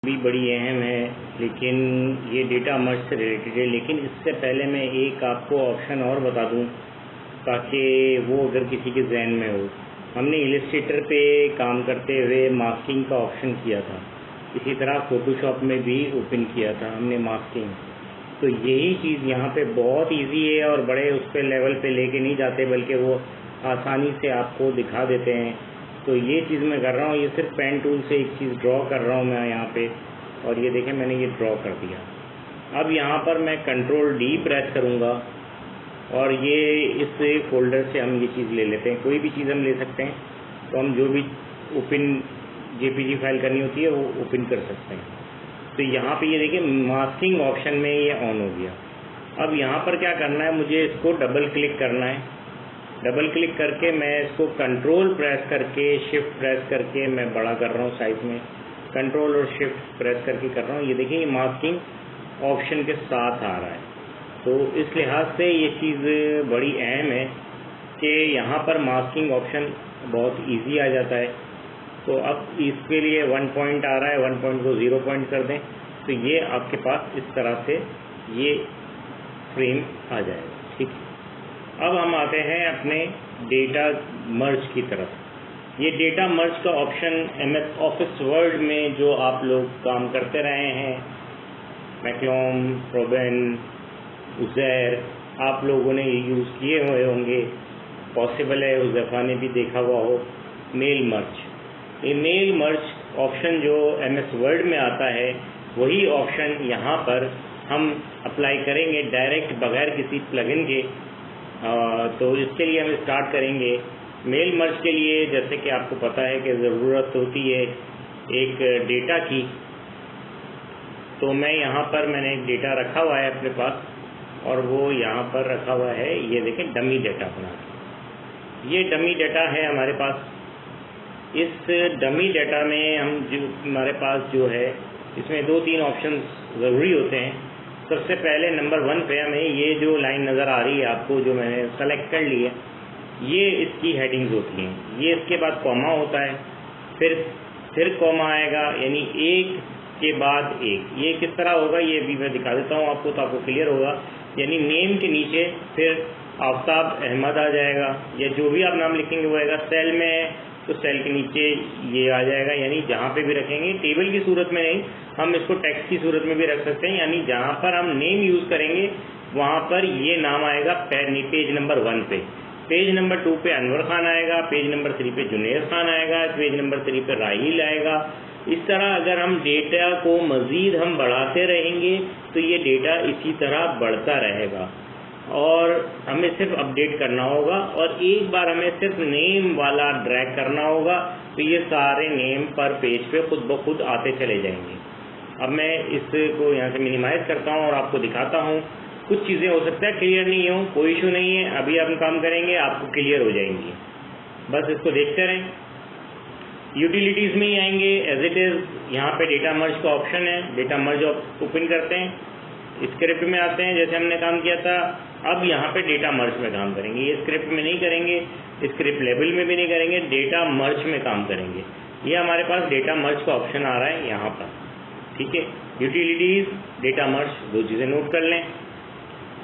بھی بڑی اہم ہے، لیکن یہ ڈیٹا مرج سے ریلیٹڈ ہے. لیکن اس سے پہلے میں ایک آپ کو آپشن اور بتا دوں تاکہ وہ اگر کسی کے ذہن میں ہو. ہم نے السٹریٹر پہ کام کرتے ہوئے ماسکنگ کا آپشن کیا تھا، اسی طرح فوٹو شاپ میں بھی اوپن کیا تھا ہم نے ماسکنگ. تو یہی چیز یہاں پہ بہت ایزی ہے اور بڑے اس پہ لیول پہ لے کے نہیں جاتے، بلکہ وہ آسانی سے آپ کو دکھا دیتے ہیں. تو یہ چیز میں کر رہا ہوں، یہ صرف پین ٹول سے ایک چیز ڈرا کر رہا ہوں میں یہاں پہ، اور یہ دیکھیں میں نے یہ ڈرا کر دیا. اب یہاں پر میں کنٹرول ڈی پریس کروں گا اور یہ اس فولڈر سے ہم یہ چیز لے لیتے ہیں. کوئی بھی چیز ہم لے سکتے ہیں، تو ہم جو بھی اوپن جے پی جی فائل کرنی ہوتی ہے وہ اوپن کر سکتے ہیں. تو یہاں پہ یہ دیکھیں ماسکنگ آپشن میں یہ آن ہو گیا. اب یہاں پر کیا کرنا ہے، مجھے اس کو ڈبل کلک کرنا ہے. ڈبل کلک کر کے میں اس کو کنٹرول پریس کر کے شفٹ پریس کر کے میں بڑا کر رہا ہوں سائز میں. کنٹرول اور شفٹ پریس کر کے کر رہا ہوں. یہ دیکھیں یہ ماسکنگ آپشن کے ساتھ آ رہا ہے. تو اس لحاظ سے یہ چیز بڑی اہم ہے کہ یہاں پر ماسکنگ آپشن بہت ایزی آ جاتا ہے. تو اب اس کے لیے 1 پوائنٹ آ رہا ہے، 1 پوائنٹ کو 0 پوائنٹ کر دیں تو یہ آپ کے پاس اس طرح سے یہ فریم آ جائے گا. ٹھیک ہے، اب ہم آتے ہیں اپنے ڈیٹا مرج کی طرف. یہ ڈیٹا مرج کا option M S office word میں جو آپ لوگ کام کرتے رہے ہیں، میکلوم، روبن، عزیر، آپ لوگوں نے یہ یوز کیے ہوئے ہوں گے. پاسبل ہے حذیفہ نے بھی دیکھا ہوا ہو. میل مرج، یہ میل مرج آپشن جو ایم ایس ورڈ میں آتا ہے وہی آپشن یہاں پر ہم اپلائی کریں گے ڈائریکٹ بغیر کسی پلگن کے. تو اس کے لیے ہم اسٹارٹ کریں گے میل مرج کے لیے. جیسے کہ آپ کو پتہ ہے کہ ضرورت ہوتی ہے ایک ڈیٹا کی. تو میں یہاں پر میں نے ایک ڈیٹا رکھا ہوا ہے اپنے پاس، اور وہ یہاں پر رکھا ہوا ہے. یہ دیکھیں ڈمی ڈیٹا بنا کے، یہ ڈمی ڈیٹا ہے ہمارے پاس. اس ڈمی ڈیٹا میں ہم جو ہمارے پاس جو ہے اس میں 2-3 آپشنز ضروری ہوتے ہیں. سب سے پہلے نمبر 1 پہ ہمیں یہ جو لائن نظر آ رہی ہے آپ کو، جو میں نے سلیکٹ کر لی ہے، یہ اس کی ہیڈنگز ہوتی ہیں. یہ اس کے بعد کوما ہوتا ہے، پھر کوما آئے گا، یعنی ایک کے بعد ایک. یہ کس طرح ہوگا یہ بھی میں دکھا دیتا ہوں آپ کو تو آپ کو کلیئر ہوگا. یعنی نیم کے نیچے پھر آفتاب احمد آ جائے گا، یا جو بھی آپ نام لکھیں گے وہ آئے گا. سیل میں ہے تو سیل کے نیچے یہ آ جائے گا، یعنی جہاں پہ بھی رکھیں گے. ٹیبل کی صورت میں نہیں، ہم اس کو ٹیکسٹ کی صورت میں بھی رکھ سکتے ہیں. یعنی جہاں پر ہم نیم یوز کریں گے وہاں پر یہ نام آئے گا پیج نمبر 1 پہ. پیج نمبر 2 پہ انور خان آئے گا، پیج نمبر 3 پہ جنید خان آئے گا، پیج نمبر 3 پہ راہیل آئے گا. اس طرح اگر ہم ڈیٹا کو مزید ہم بڑھاتے رہیں گے تو یہ ڈیٹا اسی طرح بڑھتا رہے گا، اور ہمیں صرف اپڈیٹ کرنا ہوگا. اور ایک بار ہمیں صرف نیم والا ڈریگ کرنا ہوگا تو یہ سارے نیم پر پیج پہ خود بخود آتے چلے جائیں گے. اب میں اس کو یہاں سے منیمائز کرتا ہوں اور آپ کو دکھاتا ہوں. کچھ چیزیں ہو سکتا ہے کلیئر نہیں ہوں، کوئی ایشو نہیں ہے. ابھی ہم کام کریں گے آپ کو کلیئر ہو جائیں گی. بس اس کو دیکھتے رہیں. یوٹیلیٹیز میں ہی آئیں گے ایز اٹ از. یہاں پہ ڈیٹا مرج کا آپشن ہے، ڈیٹا مرج اوپن کرتے ہیں. اسکرپٹ میں آتے ہیں جیسے ہم نے کام کیا تھا. اب یہاں پہ ڈیٹا مرج میں کام کریں گے. یہ اسکرپٹ میں نہیں کریں گے، اسکرپٹ لیبل میں بھی نہیں کریں گے، ڈیٹا مرج میں کام کریں گے. یہ ہمارے پاس ڈیٹا مرج کا آپشن آ رہا ہے یہاں پر. ٹھیک ہے، یوٹیلیٹیز، ڈیٹا مرج، 2 چیزیں نوٹ کر لیں.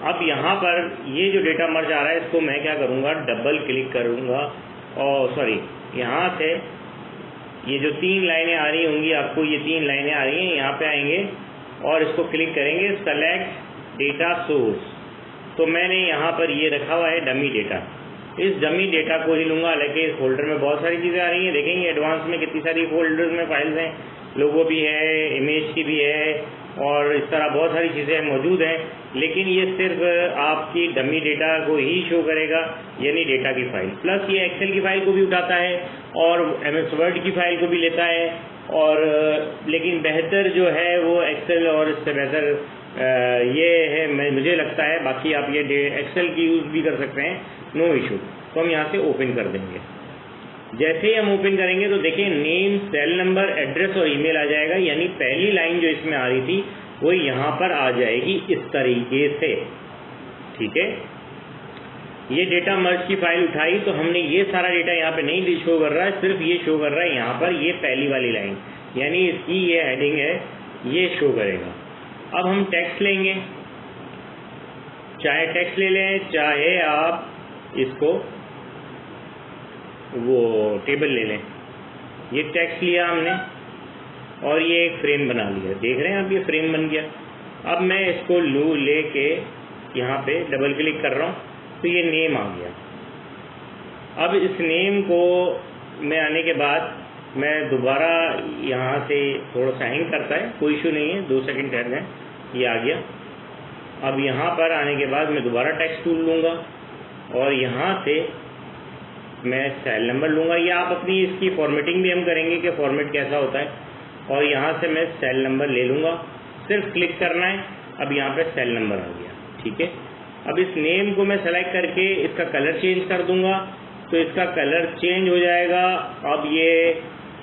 اب یہاں پر یہ جو ڈیٹا مرج آ رہا ہے اس کو میں کیا کروں گا، ڈبل کلک کروں گا. اور سوری، یہاں سے یہ جو 3 لائنیں آ رہی ہوں گی آپ کو، یہ 3 لائنیں آ رہی ہیں، یہاں پہ آئیں گے اور اس کو کلک کریں گے سلیکٹ ڈیٹا سورس. تو میں نے یہاں پر یہ رکھا ہوا ہے ڈمی ڈیٹا. اس ڈمی ڈیٹا کو ہی لوں گا. حالانکہ اس فولڈر میں بہت ساری چیزیں آ رہی ہیں، دیکھیں گے ایڈوانس میں کتنی ساری فولڈرز میں فائلز ہیں. لوگو بھی ہے، امیج کی بھی ہے، اور اس طرح بہت ساری چیزیں موجود ہیں. لیکن یہ صرف آپ کی ڈمی ڈیٹا کو ہی شو کرے گا، یعنی ڈیٹا کی فائل. پلس یہ ایکسل کی فائل کو بھی اٹھاتا ہے اور ایم ایس ورڈ کی فائل کو بھی لیتا ہے. اور لیکن بہتر جو ہے وہ ایکسل، اور اس سے بہتر یہ ہے مجھے لگتا ہے. باقی آپ یہ ایکسل کی یوز بھی کر سکتے ہیں، نو ایشو. تو ہم یہاں سے اوپن کر دیں گے. جیسے ہی ہم اوپن کریں گے تو دیکھیں نیم، سیل نمبر، ایڈریس اور ای میل آ جائے گا. یعنی پہلی لائن جو اس میں آ رہی تھی وہ یہاں پر آ جائے گی اس طریقے سے. ٹھیک ہے، یہ ڈیٹا مرج کی فائل اٹھائی تو ہم نے یہ سارا ڈیٹا یہاں پہ نہیں شو کر رہا ہے، صرف یہ شو کر رہا ہے یہاں پر یہ پہلی والی لائن. یعنی اس کی یہ ہیڈنگ ہے، یہ شو کرے گا۔ اب ہم ٹیکسٹ لیں گے، چاہے ٹیکسٹ لے لیں، چاہے آپ اس کو وہ ٹیبل لے لیں۔ یہ ٹیکسٹ لیا ہم نے اور یہ ایک فریم بنا لیا، دیکھ رہے ہیں آپ یہ فریم بن گیا۔ اب میں اس کو لے کے یہاں پہ ڈبل کلک کر رہا ہوں تو یہ نیم آ گیا۔ اب اس نیم کو میں آنے کے بعد میں دوبارہ یہاں سے تھوڑا سا ہینگ کرتا ہے، کوئی ایشو نہیں ہے، 2 سیکنڈ ٹھہر جائیں، یہ آ گیا۔ اب یہاں پر آنے کے بعد میں دوبارہ ٹیکسٹ ٹول لوں گا اور یہاں سے میں سیل نمبر لوں گا، یا آپ اپنی اس کی فارمیٹنگ بھی ہم کریں گے کہ فارمیٹ کیسا ہوتا ہے، اور یہاں سے میں سیل نمبر لے لوں گا، صرف کلک کرنا ہے۔ اب یہاں پہ سیل نمبر آ گیا، ٹھیک ہے۔ اب اس نیم کو میں سلیکٹ کر کے اس کا کلر چینج کر دوں گا تو اس کا کلر چینج ہو جائے گا۔ اب یہ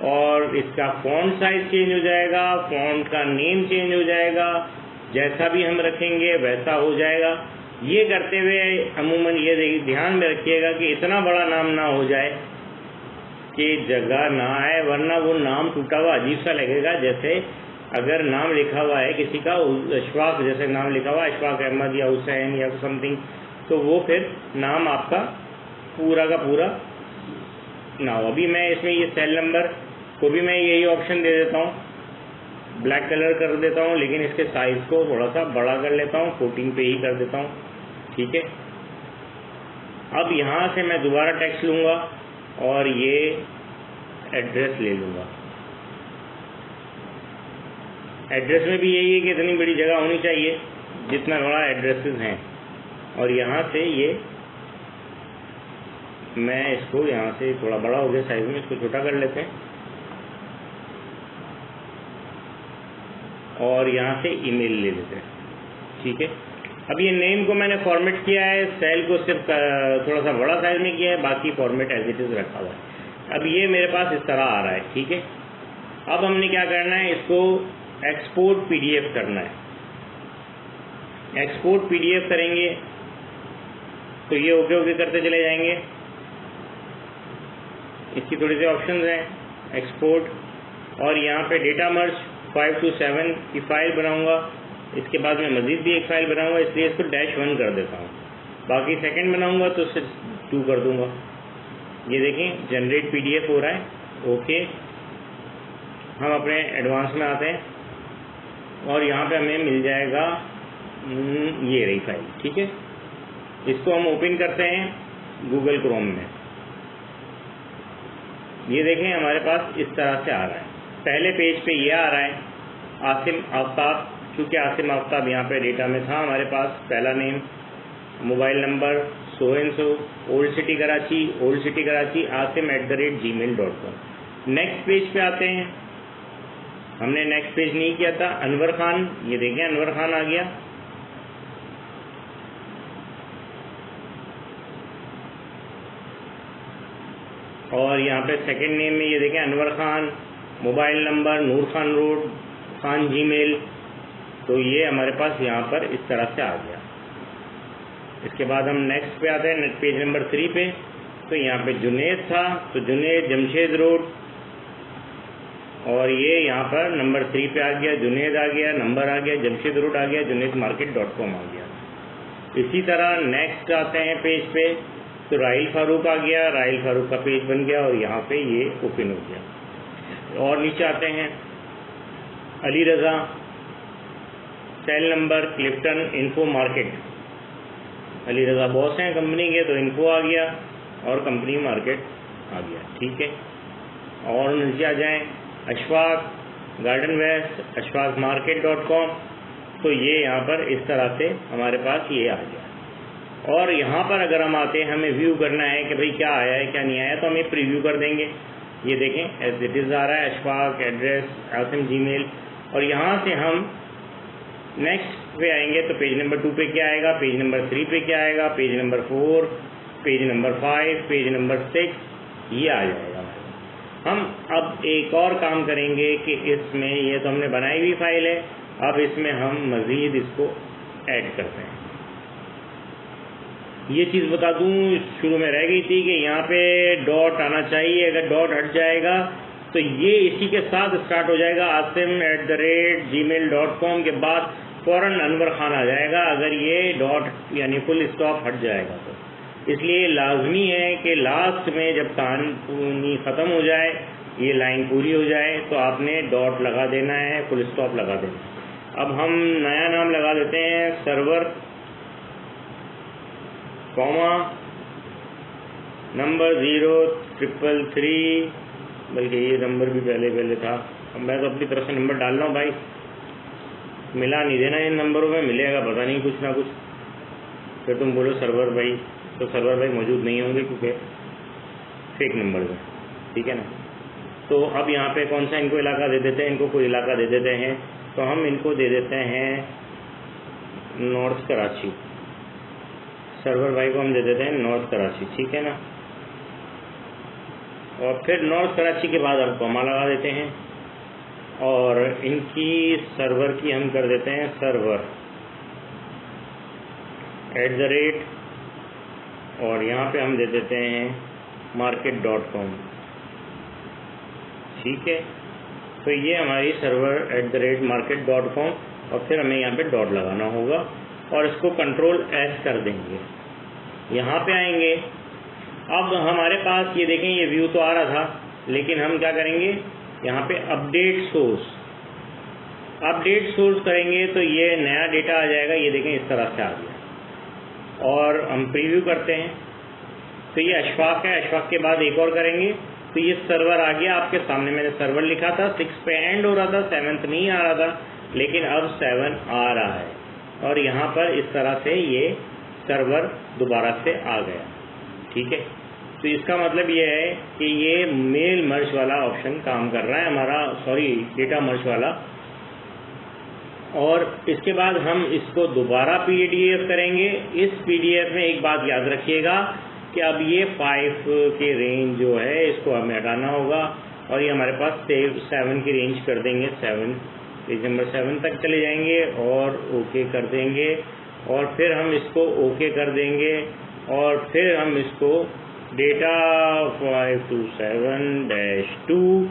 اور اس کا فونٹ سائز چینج ہو جائے گا، فونٹ کا نیم چینج ہو جائے گا، جیسا بھی ہم رکھیں گے ویسا ہو جائے گا۔ یہ کرتے ہوئے عموماً یہ دھیان میں رکھیے گا کہ اتنا بڑا نام نہ ہو جائے کہ جگہ نہ آئے، ورنہ وہ نام ٹوٹا ہوا عجیب سا لگے گا۔ جیسے اگر نام لکھا ہوا ہے کسی کا اشفاق، جیسے نام لکھا ہوا ہے اشفاق احمد یا حسین یا سم تھنگ، تو وہ پھر نام آپ کا پورا کا پورا نہ ہو۔ ابھی میں اس میں یہ سیل نمبر کو بھی میں یہی آپشن دے دیتا ہوں، بلیک کلر کر دیتا ہوں، لیکن اس کے سائز کو تھوڑا سا بڑا کر لیتا ہوں، 14 پہ ہی کر دیتا ہوں، ٹھیک ہے۔ اب یہاں سے میں دوبارہ ٹیکسٹ لوں گا اور یہ ایڈریس لے لوں گا۔ ایڈریس میں بھی یہی ہے کہ اتنی بڑی جگہ ہونی چاہیے جتنا بڑا ایڈریسز ہیں، اور یہاں سے یہ میں اس کو یہاں سے تھوڑا بڑا ہو گیا سائز میں، اس کو چھوٹا کر لیتے ہیں، اور یہاں سے ای میل لے لیتے ہیں، ٹھیک ہے۔ اب یہ نیم کو میں نے فارمیٹ کیا ہے، سیل کو صرف تھوڑا سا بڑا سائز میں کیا ہے، باقی فارمیٹ ایز اٹ از رکھا ہوا ہے۔ اب یہ میرے پاس اس طرح آ رہا ہے، ٹھیک ہے۔ اب ہم نے کیا کرنا ہے، اس کو ایکسپورٹ پی ڈی ایف کرنا ہے۔ ایکسپورٹ پی ڈی ایف کریں گے تو یہ اوکے کرتے چلے جائیں گے۔ اس کی تھوڑی سی آپشنز ہیں، ایکسپورٹ، اور یہاں پہ ڈیٹا مرج 5 to 7 کی فائل بناؤں گا۔ اس کے بعد میں مزید بھی ایک فائل بناؤں گا، اس لیے اس کو -1 کر دیتا ہوں۔ باقی سیکنڈ بناؤں گا تو صرف 2 کر دوں گا۔ یہ دیکھیں جنریٹ پی ڈی ایف ہو رہا ہے، اوکے۔ ہم اپنے ایڈوانس میں آتے ہیں اور یہاں پہ ہمیں مل جائے گا یہ رہی فائل، ٹھیک ہے۔ اس کو ہم اوپن کرتے ہیں گوگل کروم میں۔ یہ دیکھیں ہمارے پاس اس طرح سے آ رہا ہے۔ پہلے پیج پہ یہ آ رہا ہے عاصم آفتاب، چونکہ عاصم آفتاب یہاں پہ ڈیٹا میں تھا ہمارے پاس، پہلا name, mobile number so and so, old city Karachi, عاصم@gmail.com۔ نیکسٹ پیج پہ آتے ہیں، ہم نے نیکسٹ پیج نہیں کیا تھا، انور خان، یہ دیکھیں انور خان آ گیا۔ اور یہاں پہ سیکنڈ نیم میں یہ دیکھیں انور خان، موبائل نمبر نور خان روڈ، خان جی میل، تو یہ ہمارے پاس یہاں پر اس طرح سے آ گیا۔ اس کے بعد ہم نیکسٹ پہ آتے ہیں، پیج نمبر 3 پہ، تو یہاں پہ جنید تھا، تو جنید جمشید روڈ، اور یہ یہاں پر نمبر 3 پہ آ گیا، جنید آ گیا، نمبر آ گیا، جمشید روڈ آ گیا، JunedMarket.com آ گیا۔ اسی طرح نیکسٹ آتے ہیں پیج پہ، تو راحیل فاروق آ گیا، راحیل فاروق کا پیج بن گیا اور یہاں پہ یہ اوپن ہو گیا۔ اور نیچے آتے ہیں Ali Raza, cell number Clifton info market, Ali Raza boss ہیں کمپنی کے، تو انفو آ گیا اور کمپنی مارکیٹ آ گیا، ٹھیک ہے۔ اور نیچے آ جائیں اشفاق گارڈن ویسٹ، اشفاقmarket.com، تو یہ یہاں پر اس طرح سے ہمارے پاس یہ آ گیا۔ اور یہاں پر اگر ہم آتے ہیں، ہمیں ویو کرنا ہے کہ بھئی کیا آیا ہے کیا نہیں آیا، تو ہم یہ پریویو کر دیں گے۔ یہ دیکھیں ایز اٹ از آ رہا ہے، اشفاق ایڈریس عاصم جی میل، اور یہاں سے ہم نیکسٹ پہ آئیں گے تو پیج نمبر 2 پہ کیا آئے گا، پیج نمبر 3 پہ کیا آئے گا، page number 4، page number 5، page number 6، یہ آ جائے گا۔ ہم اب ایک اور کام کریں گے کہ اس میں یہ تو ہم نے بنائی ہوئی فائل ہے، اب اس میں ہم مزید اس کو ایڈ کرتے ہیں۔ یہ چیز بتا دوں، شروع میں رہ گئی تھی کہ یہاں پہ ڈاٹ آنا چاہیے، اگر ڈاٹ ہٹ جائے گا تو یہ اسی کے ساتھ اسٹارٹ ہو جائے گا. asim@gmail.com کے بعد فوراً انور خان آ جائے گا اگر یہ ڈاٹ یعنی فل اسٹاپ ہٹ جائے گا. تو اس لیے لازمی ہے کہ لاسٹ میں جب کہانی ختم ہو جائے, یہ لائن پوری ہو جائے, تو آپ نے ڈاٹ لگا دینا ہے, فل اسٹاپ لگا دینا ہے. اب ہم نیا نام لگا دیتے ہیں سرور کوما نمبر 0333, بلکہ یہ نمبر بھی پہلے تھا. اب میں تو اپنی طرف سے نمبر ڈال رہا ہوں بھائی, ملا نہیں دینا ان نمبروں میں, ملے گا پتہ نہیں کچھ نہ کچھ, پھر تم بولو سرور بھائی, تو سرور بھائی موجود نہیں ہوں گے کیونکہ فیک نمبر ہے, ٹھیک ہے نا. تو اب یہاں پہ کون سا ان کو علاقہ دے دیتے ہیں, ان کو کوئی علاقہ دے دیتے ہیں, تو ہم ان کو دے دیتے ہیں نارتھ کراچی. سرور بھائی کو ہم دے دیتے ہیں نارتھ کراچی, ٹھیک ہے نا. اور پھر نارتھ کراچی کے بعد آپ کوما لگا دیتے ہیں, اور ان کی سرور کی ہم کر دیتے ہیں سرور @ اور یہاں پہ ہم دے دیتے ہیں market.com, ٹھیک ہے. تو یہ ہماری سرور @market.com, اور پھر ہمیں یہاں پہ ڈاٹ لگانا ہوگا اور اس کو کنٹرول ایس کر دیں گے. یہاں پہ آئیں گے, اب ہمارے پاس یہ دیکھیں یہ ویو تو آ رہا تھا, لیکن ہم کیا کریں گے, یہاں پہ اپڈیٹ سورس کریں گے تو یہ نیا ڈیٹا آ جائے گا. یہ دیکھیں اس طرح سے آ گیا, اور ہم پریویو کرتے ہیں تو یہ اشفاق ہے. اشفاق کے بعد ایک اور کریں گے تو یہ سرور آ گیا آپ کے سامنے. میں نے سرور لکھا تھا, 6 پہ اینڈ ہو رہا تھا, 7 نہیں آ رہا تھا, لیکن اب 7 آ رہا ہے, اور یہاں پر اس طرح سے یہ سرور دوبارہ سے آ گیا, ٹھیک ہے. تو اس کا مطلب یہ ہے کہ یہ میل مرج والا آپشن کام کر رہا ہے ہمارا, ڈیٹا مرج والا. اور اس کے بعد ہم اس کو دوبارہ PDF کریں گے. اس PDF میں ایک بات یاد رکھیے گا کہ اب یہ 5 کے رینج جو ہے اس کو ہمیں ہٹانا ہوگا, اور یہ ہمارے پاس 7 کی رینج کر دیں گے. پیج نمبر 7 تک چلے جائیں گے اور اوکے کر دیں گے, اور پھر ہم اس کو اوکے کر دیں گے, اور پھر ہم اس کو ڈیٹا 527-2,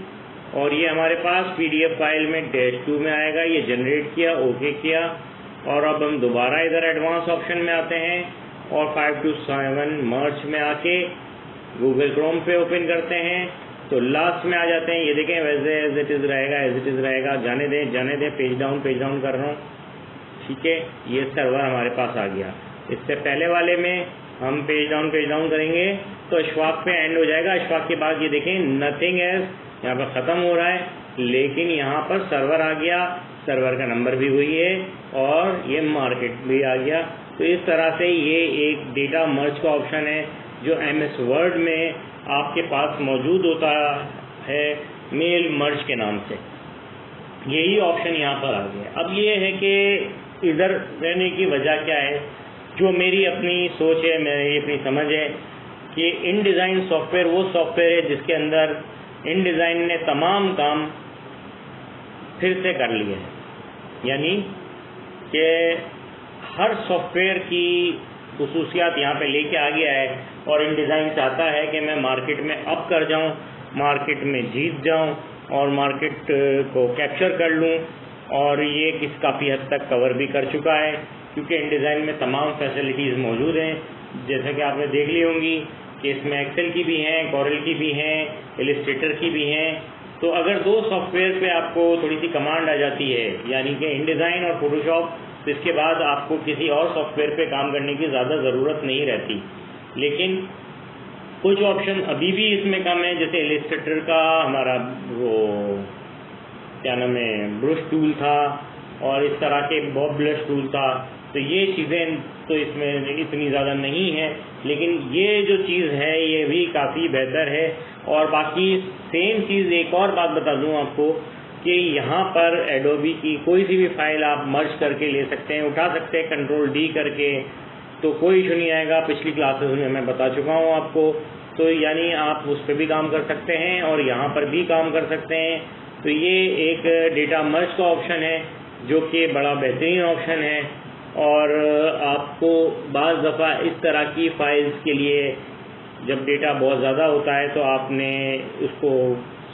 اور یہ ہمارے پاس PDF فائل میں -2 میں آئے گا. یہ جنریٹ کیا, اوکے کیا, اور اب ہم دوبارہ ادھر ایڈوانس آپشن میں آتے ہیں اور 527 مرچ میں آ کے گوگل کروم پہ اوپن کرتے ہیں, تو لاسٹ میں آ جاتے ہیں. یہ دیکھیں ویسے ایز اٹ از رہے گا, جانے دیں, پیج ڈاؤن کر رہا ہوں, ٹھیک ہے. یہ سرور ہمارے پاس آ گیا. اس سے پہلے والے میں ہم پیج ڈاؤن کریں گے تو اشفاق پہ اینڈ ہو جائے گا. اشفاق کے بعد یہ دیکھیں نتھنگ ایز یہاں پہ ختم ہو رہا ہے, لیکن یہاں پر سرور آ گیا, سرور کا نمبر بھی وہی ہے, اور یہ مارکیٹ بھی آ گیا. تو اس طرح سے یہ ایک ڈیٹا مرج کا آپشن ہے جو MS Word میں آپ کے پاس موجود ہوتا ہے میل مرج کے نام سے. یہی آپشن یہاں پر آ گیا. اب یہ ہے کہ ادھر رہنے کی وجہ کیا ہے, جو میری اپنی سوچ ہے, میری اپنی سمجھ ہے کہ ان ڈیزائن سافٹ ویئر وہ سافٹ ویئر ہے جس کے اندر ان ڈیزائن نے تمام کام پھر سے کر لیے ہیں. یعنی کہ ہر سافٹ ویئر کی خصوصیات یہاں پہ لے کے آ گیا ہے, اور ان ڈیزائن چاہتا ہے کہ میں مارکیٹ میں اپ کر جاؤں, مارکیٹ میں جیت جاؤں, اور مارکیٹ کو کیپچر کر لوں, اور یہ کافی حد تک کور بھی کر چکا ہے کیونکہ ان ڈیزائن میں تمام فیسلٹیز موجود ہیں. جیسا کہ آپ نے دیکھ لی ہوں گی کہ اس میں ایکسل کی بھی ہیں, کورل کی بھی ہیں, السٹریٹر کی بھی ہیں. تو اگر 2 سافٹ ویئر پہ آپ کو تھوڑی سی کمانڈ آ جاتی ہے, یعنی کہ ان ڈیزائن اور فوٹوشاپ, تو اس کے بعد آپ کو کسی اور سافٹ ویئر پہ کام کرنے کی زیادہ ضرورت نہیں رہتی. لیکن کچھ آپشن ابھی بھی اس میں کم ہے, جیسے السٹریٹر کا ہمارا وہ کیا نام ہے برش ٹول تھا, اور اس طرح کے باب بلش ٹول تھا. تو یہ چیزیں تو اس میں اتنی زیادہ نہیں ہیں, لیکن یہ جو چیز ہے یہ بھی کافی بہتر ہے. اور باقی سیم چیز ایک اور بات بتا دوں آپ کو کہ یہاں پر ایڈوبی کی کوئی سی بھی فائل آپ مرج کر کے لے سکتے ہیں, اٹھا سکتے ہیں کنٹرول D کر کے, تو کوئی ایشو نہیں آئے گا. پچھلی کلاسز میں میں بتا چکا ہوں آپ کو. تو یعنی آپ اس پہ بھی کام کر سکتے ہیں اور یہاں پر بھی کام کر سکتے ہیں. تو یہ ایک ڈیٹا مرج کا آپشن ہے جو کہ بڑا بہترین آپشن ہے. اور آپ کو بعض دفعہ اس طرح کی فائلز کے لیے جب ڈیٹا بہت زیادہ ہوتا ہے تو آپ نے اس کو